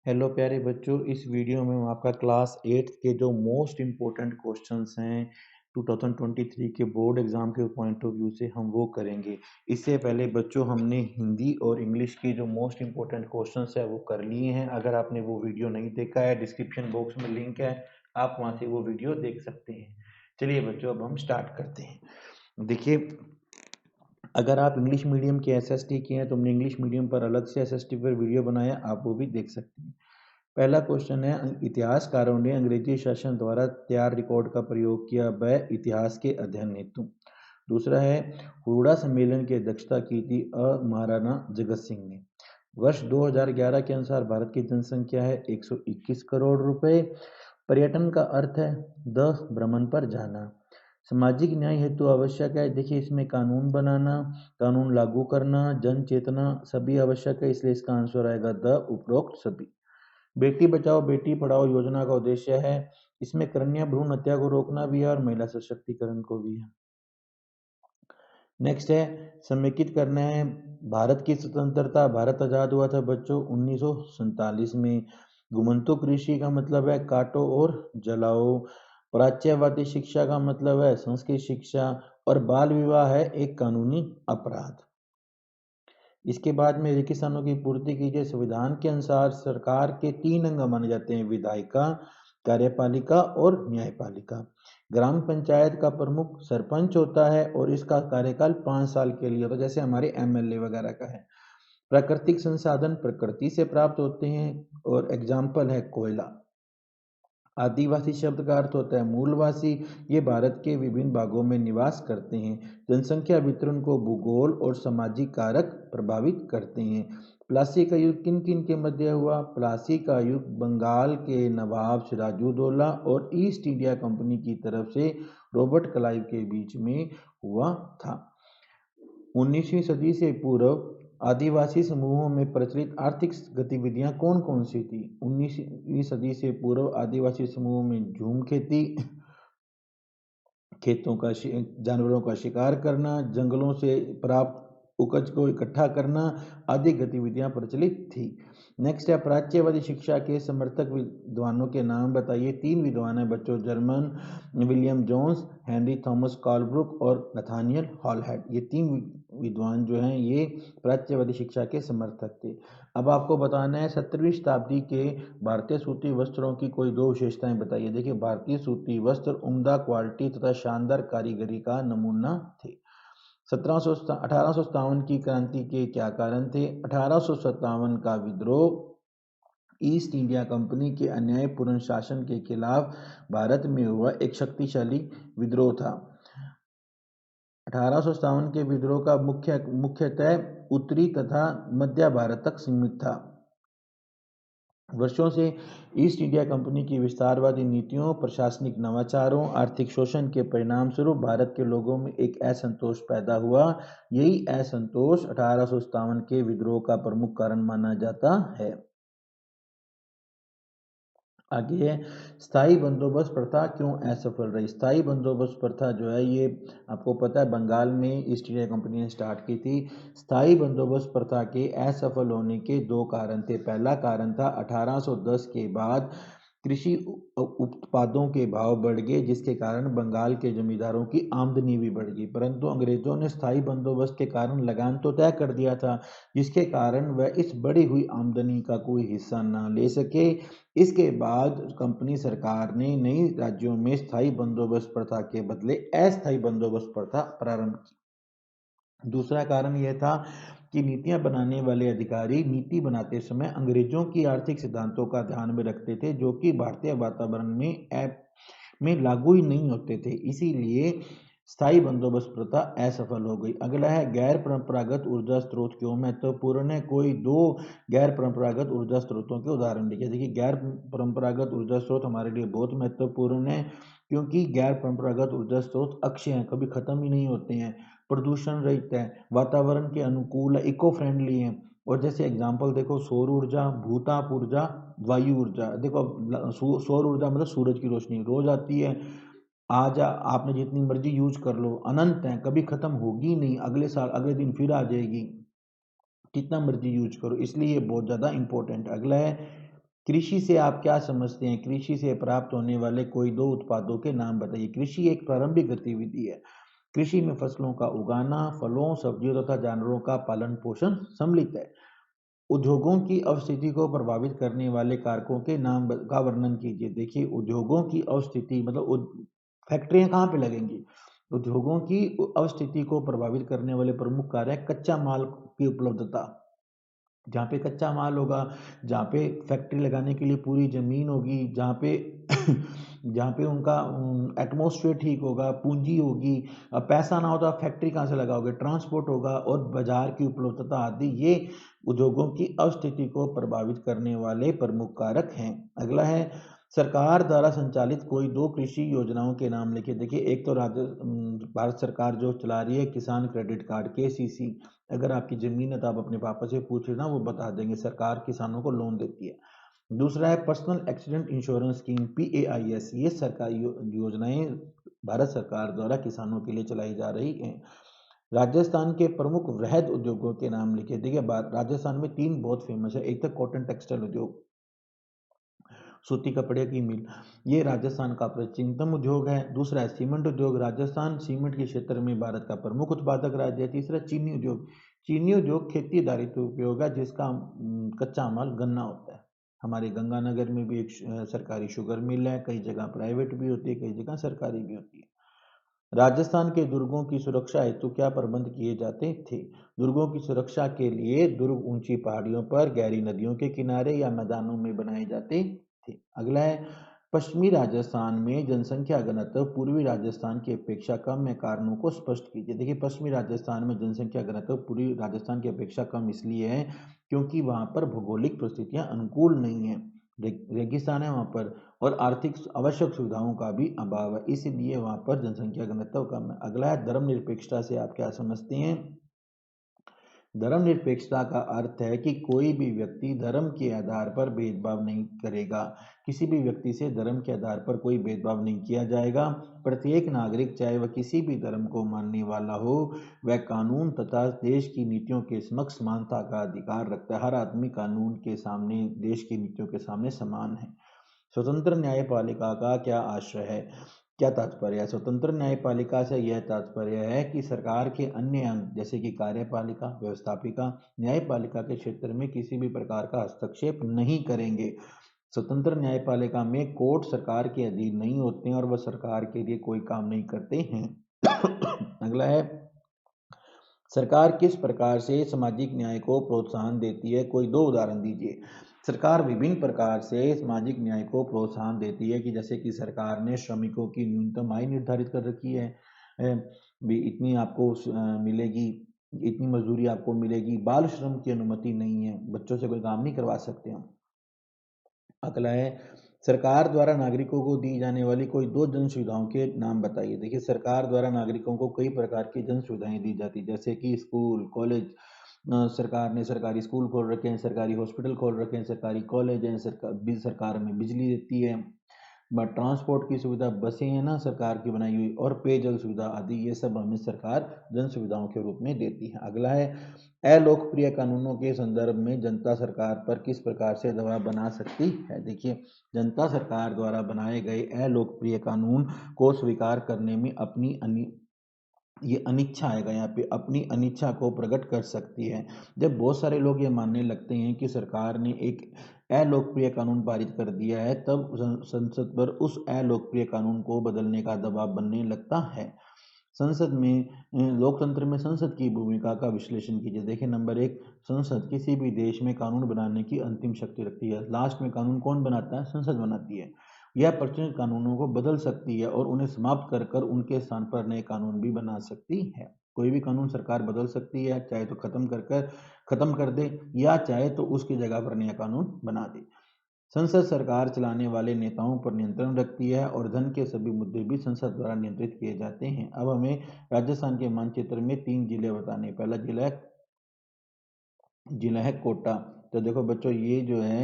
Hello प्यारे बच्चों, इस वीडियो में हम आपका क्लास 8 के जो मोस्ट इम्पोर्टेंट क्वेश्चंस हैं 2023 के बोर्ड एग्जाम के पॉइंट ऑफ व्यू से हम वो करेंगे। इससे पहले बच्चों हमने हिंदी और इंग्लिश के जो मोस्ट इम्पोर्टेंट क्वेश्चंस है वो कर लिए हैं। अगर आपने वो वीडियो नहीं देखा है, डिस्क्रिप्शन बॉक्स में लिंक है, आप वहाँ से वो वीडियो देख सकते हैं। चलिए बच्चों, अब हम स्टार्ट करते हैं। देखिए, अगर आप इंग्लिश मीडियम के एसएसटी के हैं तो हमने इंग्लिश मीडियम पर अलग से एसएसटी पर वीडियो बनाया, आप वो भी देख सकते हैं। पहला क्वेश्चन है, इतिहासकारों ने अंग्रेजी शासन द्वारा तैयार रिकॉर्ड का प्रयोग किया वह इतिहास के अध्ययन हेतु। दूसरा है, हुड़ा सम्मेलन की अध्यक्षता की थी महाराणा जगत सिंह ने। वर्ष 2011 के अनुसार भारत की जनसंख्या है 121 करोड़ रुपए। पर्यटन का अर्थ है द भ्रमण पर जाना। सामाजिक न्याय हेतु आवश्यक है, देखिए इसमें कानून बनाना, कानून लागू करना, जन चेतना सभी आवश्यक है, इसलिए इसका आंसर आएगा द उपरोक्त सभी। बेटी बचाओ बेटी पढ़ाओ योजना का उद्देश्य है, इसमें कन्या भ्रूण हत्या को रोकना भी है और महिला सशक्तिकरण को भी है। नेक्स्ट है, समेकित करना है। भारत की स्वतंत्रता, भारत आजाद हुआ था बच्चों 1947 में। गुमंतुक ऋषि का मतलब है काटो और जलाओ। प्राच्यवादी शिक्षा का मतलब है संस्कृत शिक्षा। और बाल विवाह है एक कानूनी अपराध। इसके बाद में रेगिस्तानों की पूर्ति कीजिए। संविधान के अनुसार सरकार के 3 अंग माने जाते हैं, विधायिका, कार्यपालिका और न्यायपालिका। ग्राम पंचायत का प्रमुख सरपंच होता है और इसका कार्यकाल 5 साल के लिए होता है, जैसे हमारे एमएलए वगैरह का है। प्राकृतिक संसाधन प्रकृति से प्राप्त होते हैं और एग्जाम्पल है कोयला। आदिवासी शब्द का अर्थ होता है मूलवासी, ये भारत के विभिन्न भागों में निवास करते हैं। जनसंख्या वितरण को भूगोल और सामाजिक कारक प्रभावित करते हैं। प्लासी का युग किन किन के मध्य हुआ? प्लासी का युग बंगाल के नवाब सिराजुद्दौला और ईस्ट इंडिया कंपनी की तरफ से रॉबर्ट क्लाइव के बीच में हुआ था। 19वीं सदी से पूर्व आदिवासी समूहों में प्रचलित आर्थिक गतिविधियां कौन कौन सी थी? 19वीं सदी से पूर्व आदिवासी समूहों में झूम खेती, खेतों का जानवरों का शिकार करना, जंगलों से प्राप्त उपज को इकट्ठा करना आदि गतिविधियां प्रचलित थी। नेक्स्ट है, प्राच्यवादी शिक्षा के समर्थक विद्वानों के नाम बताइए। 3 विद्वान हैं बच्चों, German William Jones, Henry Thomas Colebrooke और नथानियल हॉलहेड। ये 3 विद्वान जो हैं ये प्राच्यवादी शिक्षा के समर्थक थे। अब आपको बताना है 17वीं शताब्दी के भारतीय सूती वस्त्रों की कोई 2 विशेषताएं बताइए। देखिए, भारतीय सूती वस्त्र उम्दा क्वालिटी तथा शानदार कारीगरी का नमूना थे। 1857 की क्रांति के क्या कारण थे? 1857 का विद्रोह ईस्ट इंडिया कंपनी के अन्यायपूर्ण शासन के खिलाफ भारत में हुआ एक शक्तिशाली विद्रोह था। 1857 के विद्रोह का मुख्यतः उत्तरी तथा मध्य भारत तक सीमित था। वर्षों से ईस्ट इंडिया कंपनी की विस्तारवादी नीतियों, प्रशासनिक नवाचारों, आर्थिक शोषण के परिणामस्वरूप भारत के लोगों में एक असंतोष पैदा हुआ। यही असंतोष 1857 के विद्रोह का प्रमुख कारण माना जाता है। आगे है, स्थायी बंदोबस्त प्रथा क्यों असफल रही? स्थायी बंदोबस्त प्रथा जो है ये आपको पता है बंगाल में ईस्ट इंडिया कंपनी ने स्टार्ट की थी। स्थायी बंदोबस्त प्रथा के असफल होने के 2 कारण थे। पहला कारण था 1810 के बाद कृषि उत्पादों के भाव बढ़ गए, जिसके कारण बंगाल के जमींदारों की आमदनी भी बढ़ गई, परंतु अंग्रेजों ने स्थायी बंदोबस्त के कारण लगान तो तय कर दिया था, जिसके कारण वह इस बढ़ी हुई आमदनी का कोई हिस्सा ना ले सके। इसके बाद कंपनी सरकार ने नई राज्यों में स्थायी बंदोबस्त प्रथा के बदले अस्थायी बंदोबस्त प्रथा प्रारंभ की। दूसरा कारण यह था कि नीतियां बनाने वाले अधिकारी नीति बनाते समय अंग्रेजों की आर्थिक सिद्धांतों का ध्यान में रखते थे, जो कि भारतीय वातावरण में लागू ही नहीं होते थे, इसीलिए स्थायी बंदोबस्त प्रथा असफल हो गई। अगला है, गैर परंपरागत ऊर्जा स्रोत क्यों महत्वपूर्ण है? कोई 2 गैर परंपरागत ऊर्जा स्रोतों के उदाहरण लिखिए। देखिए, गैर परंपरागत ऊर्जा स्रोत हमारे लिए बहुत महत्वपूर्ण है, क्योंकि गैर परंपरागत ऊर्जा स्रोत अक्षय हैं, कभी खत्म ही नहीं होते हैं, प्रदूषण रहित है, वातावरण के अनुकूल है, इको फ्रेंडली है। और जैसे एग्जांपल देखो, सौर ऊर्जा, भूताप ऊर्जा, वायु ऊर्जा। देखो, सौर ऊर्जा मतलब सूरज की रोशनी रोज आती है, आज आपने जितनी मर्जी यूज कर लो, अनंत है, कभी खत्म होगी नहीं, अगले साल अगले दिन फिर आ जाएगी, कितना मर्जी यूज करो, इसलिए ये बहुत ज़्यादा इंपॉर्टेंट है। अगला है, कृषि से आप क्या समझते हैं? कृषि से प्राप्त होने वाले कोई दो उत्पादों के नाम बताइए। कृषि एक प्रारंभिक गतिविधि है। कृषि में फसलों का उगाना, फलों, सब्जियों तथा जानवरों का पालन पोषण सम्मिलित है। उद्योगों की अवस्थिति को प्रभावित करने वाले कारकों के नाम का वर्णन कीजिए। देखिए, उद्योगों की अवस्थिति मतलब फैक्ट्रियां कहाँ पे लगेंगी? उद्योगों की अवस्थिति को प्रभावित करने वाले प्रमुख कारक कच्चा माल की उपलब्धता। जहाँ पे कच्चा माल होगा, जहाँ पे फैक्ट्री लगाने के लिए पूरी ज़मीन होगी, जहाँ पे जहाँ पे उनका एटमॉस्फेयर ठीक होगा, पूंजी होगी। अब पैसा ना हो तो आप फैक्ट्री कहाँ से लगाओगे? ट्रांसपोर्ट होगा और बाजार की उपलब्धता आदि ये उद्योगों की अस्थिति को प्रभावित करने वाले प्रमुख कारक हैं। अगला है, सरकार द्वारा संचालित कोई दो कृषि योजनाओं के नाम लिखिए। देखिए, एक तो भारत सरकार जो चला रही है किसान क्रेडिट कार्ड KCC। अगर आपकी ज़मीन है तो आप अपने पापा से पूछ लेना, वो बता देंगे। सरकार किसानों को लोन देती है। दूसरा है personal accident insurance scheme PAIS। ये सरकारी योजनाएं भारत सरकार द्वारा किसानों के लिए चलाई जा रही हैं। राजस्थान के प्रमुख वृहद उद्योगों के नाम लिखे। देखिए, राजस्थान में तीन बहुत फेमस है। एक तो कॉटन टेक्सटाइल उद्योग, सूती कपड़े की मिल, ये राजस्थान का प्राचीनतम उद्योग है। दूसरा है सीमेंट उद्योग। राजस्थान सीमेंट के क्षेत्र में भारत का प्रमुख उत्पादक राज्य है। तीसरा चीनी उद्योग। चीनी उद्योग खेती आधारित उपयोग है जिसका कच्चा माल गन्ना होता है। हमारे गंगानगर में भी एक सरकारी शुगर मिल है। कई जगह प्राइवेट भी होती है, कई जगह सरकारी भी होती है। राजस्थान के दुर्गों की सुरक्षा हेतु क्या प्रबंध किए जाते थे? दुर्गों की सुरक्षा के लिए दुर्ग ऊंची पहाड़ियों पर, गहरी नदियों के किनारे या मैदानों में बनाए जाते थे। अगला है, पश्चिमी राजस्थान में जनसंख्या घनत्व पूर्वी राजस्थान की अपेक्षा कम है, कारणों को स्पष्ट कीजिए। देखिए, पश्चिमी राजस्थान में जनसंख्या घनत्व पूर्वी राजस्थान की अपेक्षा कम इसलिए है क्योंकि वहाँ पर भौगोलिक परिस्थितियाँ अनुकूल नहीं है। रेगिस्तान है वहाँ पर, और आर्थिक आवश्यक सुविधाओं का भी अभाव है, इसलिए वहाँ पर जनसंख्या घनत्व कम है। अगला है, धर्मनिरपेक्षता से आप क्या समझते हैं? धर्मनिरपेक्षता का अर्थ है कि कोई भी व्यक्ति धर्म के आधार पर भेदभाव नहीं करेगा। किसी भी व्यक्ति से धर्म के आधार पर कोई भेदभाव नहीं किया जाएगा। प्रत्येक नागरिक, चाहे वह किसी भी धर्म को मानने वाला हो, वह कानून तथा देश की नीतियों के समक्ष समानता का अधिकार रखता है। हर आदमी कानून के सामने, देश की नीतियों के सामने समान है। स्वतंत्र न्यायपालिका का क्या आशय है? क्या तात्पर्य है? स्वतंत्र न्यायपालिका से यह तात्पर्य है कि सरकार के अन्य अंग जैसे कि कार्यपालिका, व्यवस्थापिका, न्यायपालिका के क्षेत्र में किसी भी प्रकार का हस्तक्षेप नहीं करेंगे। स्वतंत्र न्यायपालिका में कोर्ट सरकार के अधीन नहीं होते हैं और वह सरकार के लिए कोई काम नहीं करते हैं। अगला है, सरकार किस प्रकार से सामाजिक न्याय को प्रोत्साहन देती है? कोई दो उदाहरण दीजिए। सरकार विभिन्न प्रकार से सामाजिक न्याय को प्रोत्साहन देती है कि जैसे कि सरकार ने श्रमिकों की न्यूनतम आय निर्धारित कर रखी है। भी इतनी आपको मिलेगी, इतनी मजदूरी आपको मिलेगी। बाल श्रम की अनुमति नहीं है, बच्चों से कोई काम नहीं करवा सकते हम। अगला है, सरकार द्वारा नागरिकों को दी जाने वाली कोई दो जन सुविधाओं के नाम बताइए। देखिए, सरकार द्वारा नागरिकों को कई प्रकार की जन सुविधाएं दी जाती जैसे कि स्कूल, कॉलेज। सरकार ने सरकारी स्कूल खोल रखे हैं, सरकारी हॉस्पिटल खोल रखे हैं, सरकारी कॉलेज हैं, सरकार में बिजली देती है। ट्रांसपोर्ट की सुविधा, बसें हैं ना सरकार की बनाई हुई, और पेयजल सुविधा आदि, ये सब हमें सरकार जन सुविधाओं के रूप में देती है। अगला है, अलोकप्रिय कानूनों के संदर्भ में जनता सरकार पर किस प्रकार से दबाव बना सकती है? देखिए, जनता सरकार द्वारा बनाए गए अलोकप्रिय कानून को स्वीकार करने में ये अनिच्छा आएगा यहाँ पे, अपनी अनिच्छा को प्रकट कर सकती है। जब बहुत सारे लोग ये मानने लगते हैं कि सरकार ने एक अलोकप्रिय कानून पारित कर दिया है, तब संसद पर उस अलोकप्रिय कानून को बदलने का दबाव बनने लगता है। संसद में लोकतंत्र में संसद की भूमिका का विश्लेषण कीजिए। देखिए, नंबर एक, संसद किसी भी देश में कानून बनाने की अंतिम शक्ति रखती है। लास्ट में कानून कौन बनाता है? संसद बनाती है। यह प्रचलित कानूनों को बदल सकती है और उन्हें समाप्त कर कर उनके स्थान पर नए कानून भी बना सकती है। कोई भी कानून सरकार बदल सकती है, चाहे तो खत्म कर दे, या चाहे तो उसकी जगह पर नया कानून बना दे। संसद सरकार चलाने वाले नेताओं पर नियंत्रण रखती है और धन के सभी मुद्दे भी संसद द्वारा नियंत्रित किए जाते हैं। अब हमें राजस्थान के मानचित्र में 3 जिले बताने हैं। पहला जिला है कोटा। तो देखो बच्चों, ये जो है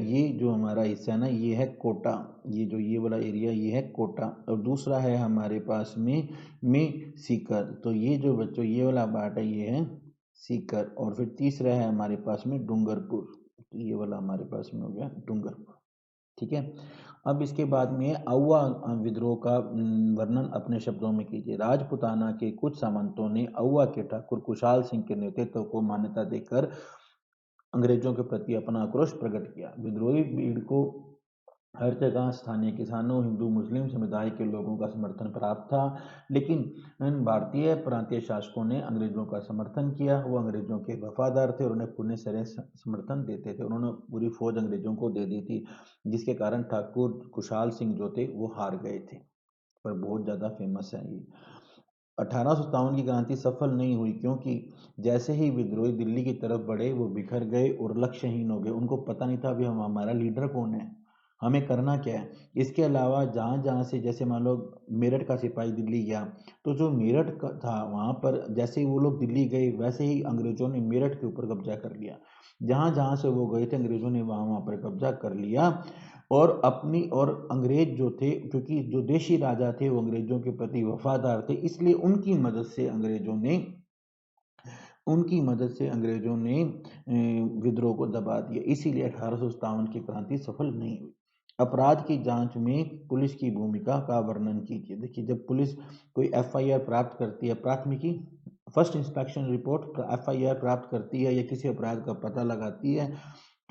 ये जो हमारा हिस्सा है ना, ये है कोटा। ये जो ये वाला एरिया, ये है कोटा। और दूसरा है हमारे पास में सीकर। तो ये जो बच्चों ये वाला पार्ट है, ये है सीकर। और फिर तीसरा है हमारे पास में डूंगरपुर। तो ये वाला हमारे पास में हो गया डूंगरपुर। ठीक है, अब इसके बाद में औवा विद्रोह का वर्णन अपने शब्दों में कीजिए। राजपुताना के कुछ सामंतों ने औवा के ठाकुर कुशाल सिंह के नेतृत्व को मान्यता देकर अंग्रेजों के प्रति अपना आक्रोश प्रकट किया। विद्रोही भीड़ को हर जगह स्थानीय किसानों, हिंदू, मुस्लिम समुदाय के लोगों का समर्थन प्राप्त था, लेकिन भारतीय प्रांतीय शासकों ने अंग्रेजों का समर्थन किया। वो अंग्रेजों के वफादार थे और उन्हें पूर्ण तरह समर्थन देते थे। उन्होंने पूरी फौज अंग्रेजों को दे दी थी, जिसके कारण ठाकुर कुशाल सिंह जो थे वो हार गए थे, पर बहुत ज़्यादा फेमस है ये। 1857 की क्रांति सफल नहीं हुई, क्योंकि जैसे ही विद्रोही दिल्ली की तरफ बढ़े वो बिखर गए और लक्ष्यहीन हो गए। उनको पता नहीं था अभी हम हमारा लीडर कौन है, हमें करना क्या है। इसके अलावा जहाँ जहाँ से, जैसे मान लो मेरठ का सिपाही दिल्ली गया, तो जो मेरठ का था वहाँ पर जैसे ही वो लोग दिल्ली गए, वैसे ही अंग्रेजों ने मेरठ के ऊपर कब्जा कर लिया। जहाँ जहाँ से वो गए थे अंग्रेजों ने वहाँ वहाँ पर कब्जा कर लिया। और अंग्रेज जो थे, क्योंकि जो देशी राजा थे वो अंग्रेजों के प्रति वफादार थे, इसलिए उनकी मदद से अंग्रेजों ने विद्रोह को दबा दिया। इसीलिए 1857 की क्रांति सफल नहीं हुई। अपराध की जांच में पुलिस की भूमिका का वर्णन कीजिए। देखिए, जब पुलिस कोई एफआईआर प्राप्त करती है, प्राथमिकी फर्स्ट इंस्पेक्शन रिपोर्ट एफआईआर प्राप्त करती है या किसी अपराध का पता लगाती है,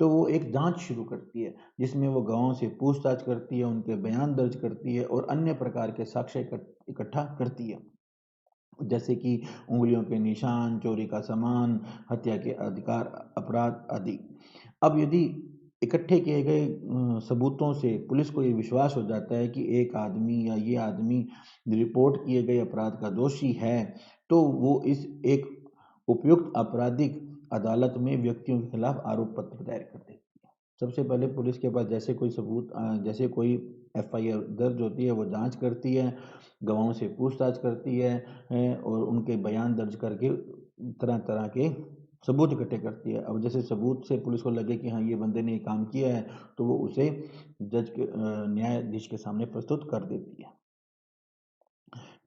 तो वो एक जांच शुरू करती है, जिसमें वो गवाहों से पूछताछ करती है, उनके बयान दर्ज करती है और अन्य प्रकार के साक्ष्य इकट्ठा करती है, जैसे कि उंगलियों के निशान, चोरी का सामान, हत्या के अधिकार, अपराध आदि। अब यदि इकट्ठे किए गए सबूतों से पुलिस को ये विश्वास हो जाता है कि एक आदमी या ये आदमी रिपोर्ट किए गए अपराध का दोषी है, तो वो इस एक उपयुक्त आपराधिक अदालत में व्यक्तियों के खिलाफ आरोप पत्र दायर कर देती है। सबसे पहले पुलिस के पास जैसे कोई एफआईआर दर्ज होती है, वो जांच करती है, गवाहों से पूछताछ करती है और उनके बयान दर्ज करके तरह तरह के सबूत इकट्ठे करती है। अब जैसे सबूत से पुलिस को लगे कि हाँ ये बंदे ने ये काम किया है, तो वो उसे न्यायाधीश के सामने प्रस्तुत कर देती है।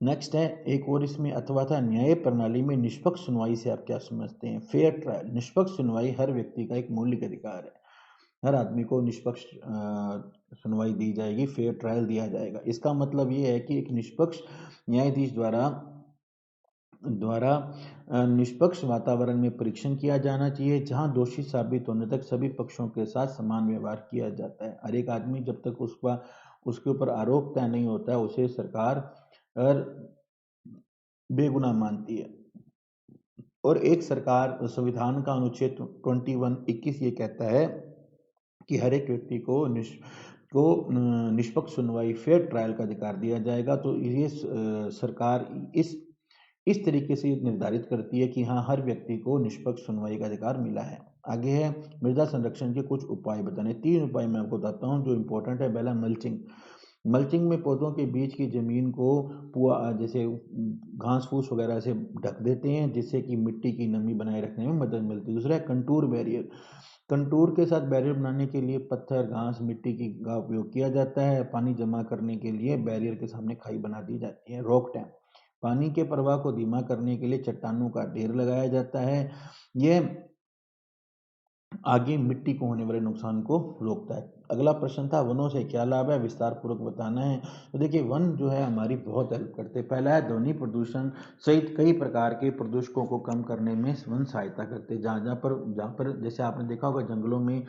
नेक्स्ट है एक और इसमें अथवा था, न्याय प्रणाली में निष्पक्ष सुनवाई से आप क्या समझते हैं? Fair trial. निष्पक्ष सुनवाई हर व्यक्ति का एक मौलिक अधिकार है। हर आदमी को निष्पक्ष सुनवाई दी जाएगी, फेयर ट्रायल दिया जाएगा। इसका मतलब ये है कि एक निष्पक्ष न्यायाधीश द्वारा द्वारा निष्पक्ष वातावरण में परीक्षण किया जाना चाहिए, जहां दोषी साबित होने तक सभी पक्षों के साथ समान व्यवहार किया जाता है। हर एक आदमी जब तक उसके ऊपर आरोप तय नहीं होता है, उसे सरकार और बेगुनाह मानती है। और एक सरकार संविधान का अनुच्छेद 21 ये कहता है कि हर एक व्यक्ति को निष्पक्ष सुनवाई, फेयर ट्रायल का अधिकार दिया जाएगा। तो ये सरकार इस तरीके से निर्धारित करती है कि हाँ, हर व्यक्ति को निष्पक्ष सुनवाई का अधिकार मिला है। आगे है मृदा संरक्षण के कुछ उपाय बताने। 3 उपाय मैं आपको बताता हूँ जो इम्पोर्टेंट है। पहला मल्चिंग। मल्चिंग में पौधों के बीच की जमीन को जैसे घास फूस वगैरह से ढक देते हैं, जिससे कि मिट्टी की नमी बनाए रखने में मदद मिलती है। दूसरा है कंटूर बैरियर। कंटूर के साथ बैरियर बनाने के लिए पत्थर, घास, मिट्टी का उपयोग किया जाता है। पानी जमा करने के लिए बैरियर के सामने खाई बना दी जाती है। Rock dam. पानी के प्रवाह को धीमा करने के लिए चट्टानों का ढेर लगाया जाता है। यह आगे मिट्टी को होने वाले नुकसान को रोकता है। अगला प्रश्न था, वनों से क्या लाभ है? विस्तार पूर्वक बताना है। तो देखिए, वन जो है हमारी बहुत हेल्प करते हैं। पहला है ध्वनि प्रदूषण सहित कई प्रकार के प्रदूषकों को कम करने में वन सहायता करते हैं। जहाँ पर जैसे आपने देखा होगा जंगलों में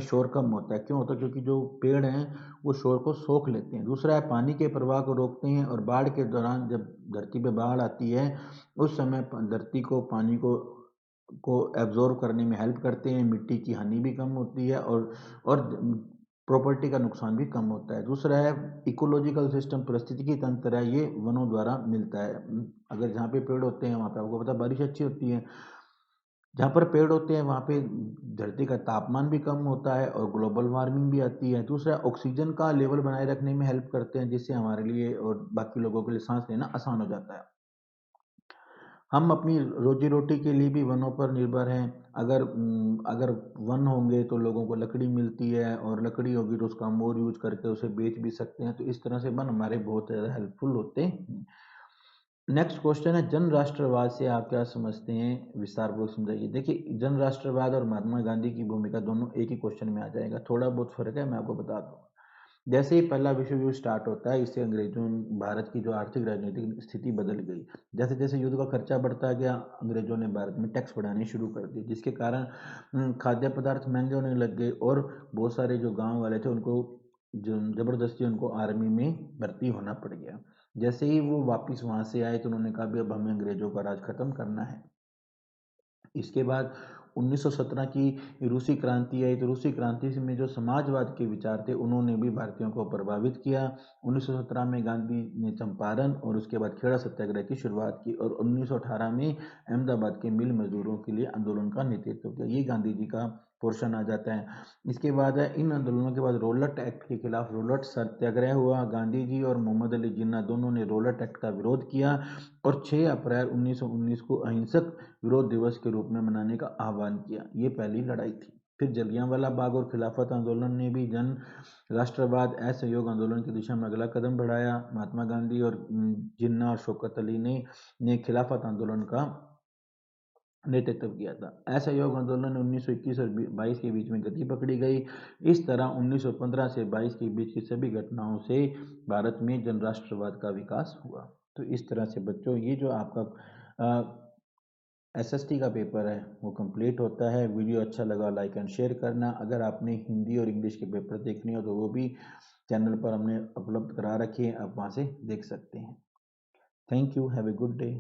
शोर कम होता है। क्यों होता है? क्योंकि जो पेड़ हैं वो शोर को सोख लेते हैं। दूसरा है पानी के प्रवाह को रोकते हैं और बाढ़ के दौरान जब धरती पे बाढ़ आती है, उस समय धरती को पानी को एब्जॉर्ब करने में हेल्प करते हैं। मिट्टी की हानि भी कम होती है और प्रॉपर्टी का नुकसान भी कम होता है। दूसरा है इकोलॉजिकल सिस्टम, पारिस्थितिकी तंत्र है, ये वनों द्वारा मिलता है। अगर जहाँ पे पेड़ होते हैं वहाँ पे आपको पता है बारिश अच्छी होती है। जहाँ पर पेड़ होते हैं वहाँ पे धरती का तापमान भी कम होता है और ग्लोबल वार्मिंग भी आती है। दूसरा, ऑक्सीजन का लेवल बनाए रखने में हेल्प करते हैं, जिससे हमारे लिए और बाकी लोगों के लिए सांस लेना आसान हो जाता है। हम अपनी रोजी रोटी के लिए भी वनों पर निर्भर हैं। अगर वन होंगे तो लोगों को लकड़ी मिलती है और लकड़ी होगी तो उसका हम और यूज करके उसे बेच भी सकते हैं। तो इस तरह से वन हमारे बहुत ज़्यादा हेल्पफुल होते हैं। नेक्स्ट क्वेश्चन है, जन राष्ट्रवाद से आप क्या समझते हैं, विस्तार पूर्वक समझाइए। देखिए, जन राष्ट्रवाद और महात्मा गांधी की भूमिका दोनों एक ही क्वेश्चन में आ जाएगा, थोड़ा बहुत फर्क है, मैं आपको बता दूंगा। जैसे ही पहला विश्व युद्ध स्टार्ट होता है, इससे अंग्रेजों भारत की जो आर्थिक राजनीतिक स्थिति बदल गई। जैसे जैसे युद्ध का खर्चा बढ़ता गया, अंग्रेजों ने भारत में टैक्स बढ़ाने शुरू कर दिए, जिसके कारण खाद्य पदार्थ महंगे होने लग गए और बहुत सारे जो गांव वाले थे उनको जो जबरदस्ती उनको आर्मी में भर्ती होना पड़ गया। जैसे ही वो वापस वहां से आए तो उन्होंने कहा भी अब हमें अंग्रेजों का राज खत्म करना है। इसके बाद 1917 की रूसी क्रांति आई, तो रूसी क्रांति में जो समाजवाद के विचार थे उन्होंने भी भारतीयों को प्रभावित किया। 1917 में गांधी ने चंपारण और उसके बाद खेड़ा सत्याग्रह की शुरुआत की और 1918 में अहमदाबाद के मिल मजदूरों के लिए आंदोलन का नेतृत्व किया। ये गांधी जी का पोर्शन आ जाता है। इसके बाद है, इन आंदोलनों के बाद रोलट एक्ट के खिलाफ रोलट सत्याग्रह हुआ। गांधी जी और मोहम्मद अली जिन्ना दोनों ने रोलट एक्ट का विरोध किया और 6 अप्रैल 1919 को अहिंसक विरोध दिवस के रूप में मनाने का आह्वान किया। ये पहली लड़ाई थी। फिर जलियांवाला बाग और खिलाफत आंदोलन ने भी जन राष्ट्रवाद असहयोग आंदोलन की दिशा में अगला कदम बढ़ाया। महात्मा गांधी और जिन्ना और शौकत अली ने खिलाफत आंदोलन का नेतृत्व किया था। असहयोग आंदोलन 1921 और 22 के बीच में गति पकड़ी गई। इस तरह 1915 से 22 के बीच की सभी घटनाओं से भारत में जन राष्ट्रवाद का विकास हुआ। तो इस तरह से बच्चों, ये जो आपका एसएसटी का पेपर है वो कंप्लीट होता है। वीडियो अच्छा लगा लाइक एंड शेयर करना। अगर आपने हिंदी और इंग्लिश के पेपर देखने हो तो वो भी चैनल पर हमने उपलब्ध करा रखी है, आप वहाँ से देख सकते हैं। Thank you, have a good day.